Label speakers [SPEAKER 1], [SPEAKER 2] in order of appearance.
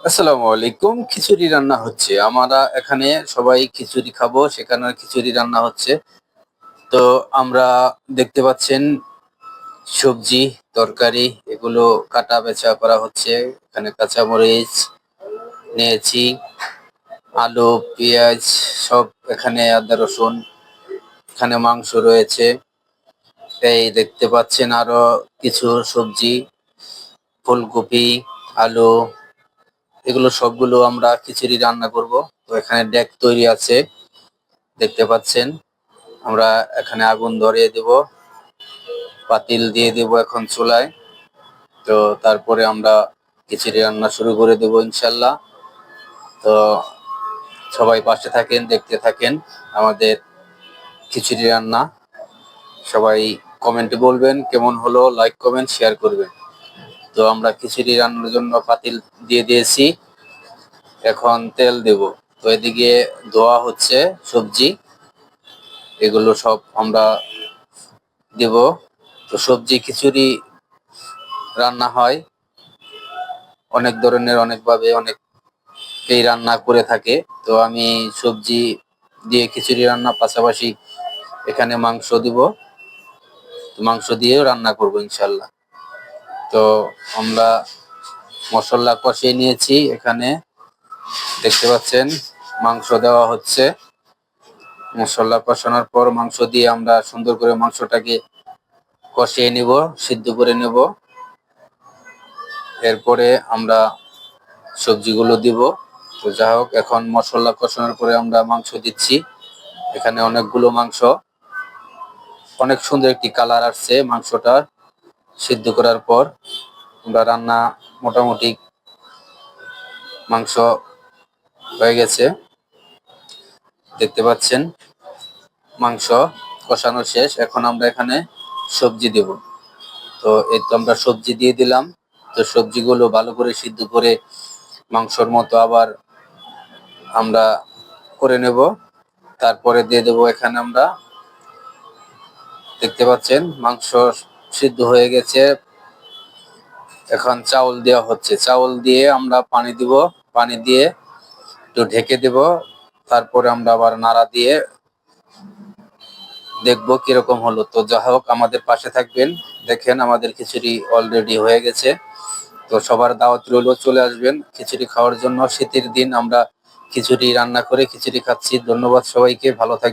[SPEAKER 1] আসসালামু আলাইকুম। খিচুড়ি রান্না হচ্ছে। আমরা এখানে সবাই খিচুড়ি খাবো, সেখানে খিচুড়ি রান্না হচ্ছে। তো আমরা দেখতে পাচ্ছেন সবজি, তরকারি এগুলো কাটা বেছা করা হচ্ছে। এখানে কাঁচামরিচ নিয়েছি, আলু, পেঁয়াজ সব এখানে আদা, রসুন, এখানে মাংস রয়েছে। এই দেখতে পাচ্ছেন আরো কিছু সবজি, ফুলকপি, আলু এগুলো সবগুলো আমরা খিচুড়ি রান্না করব। তো এখানে ডেক তৈরি আছে দেখতে পাচ্ছেন। আমরা এখানে আগুন ধরিয়ে দেব, পাতিল দিয়ে দেব এখন চুলায়। তো তারপরে আমরা খিচুড়ি রান্না শুরু করে দেব ইনশাল্লাহ। তো সবাই পাশে থাকেন, দেখতে থাকেন আমাদের খিচুড়ি রান্না। সবাই কমেন্টে বলবেন কেমন হলো, লাইক কমেন্ট শেয়ার করবেন। তো আমরা খিচুড়ি রান্নার জন্য পাতিল দিয়ে দিয়েছি, এখন তেল দেব। তো এদিকে ধোয়া হচ্ছে সবজি, এগুলো সব আমরা দেব। তো সবজি খিচুড়ি রান্না হয় অনেক ধরনের, অনেকভাবে অনেকেই রান্না করে থাকে। তো আমি সবজি দিয়ে খিচুড়ি রান্না পাশাপাশি এখানে মাংস দিব, তো মাংস দিয়েও রান্না করব ইনশাল্লাহ। তো আমরা মশলা কষিয়ে নিয়েছি, এখানে দেখতে পাচ্ছেন মাংস দেওয়া হচ্ছে। মশলা কষানোর পর মাংস দিয়ে আমরা সুন্দর করে মাংসটাকে কষিয়ে নিব, সিদ্ধ করে নেব। এরপরে আমরা সবজিগুলো দিব। তো যা হোক, এখন মশলা কষানোর পরে আমরা মাংস দিচ্ছি। এখানে অনেকগুলো মাংস, অনেক সুন্দর একটি কালার আসছে মাংসটা সিদ্ধ করার পর। আমরা রান্না মোটামুটি মাংস হয়ে গেছে দেখতে পাচ্ছেন। মাংস কষানো শেষ, এখন আমরা এখানে সবজি দেব। তো এই তো আমরা সবজি দিয়ে দিলাম। তো সবজিগুলো ভালো করে সিদ্ধ করে মাংসর মতো আবার আমরা করে নেব। তারপরে দিয়ে দেবো এখানে আমরা, দেখতে পাচ্ছেন মাংস সিদ্ধ হয়ে গেছে। এখন চাউল দেওয়া হচ্ছে, চাউল দিয়ে আমরা পানি দিব, পানি দিয়ে একটু ঢেকে দেব। তারপরে আমরা আবার নাড়া দিয়ে দেখবো কিরকম হলো। তো যা হোক, আমাদের পাশে থাকবেন। দেখেন আমাদের খিচুড়ি অলরেডি হয়ে গেছে। তো সবার দাওয়াত রইল, চলে আসবেন খিচুড়ি খাওয়ার জন্য। শীতের দিন আমরা খিচুড়ি রান্না করে খিচুড়ি খাচ্ছি। ধন্যবাদ সবাইকে, ভালো থাকবেন।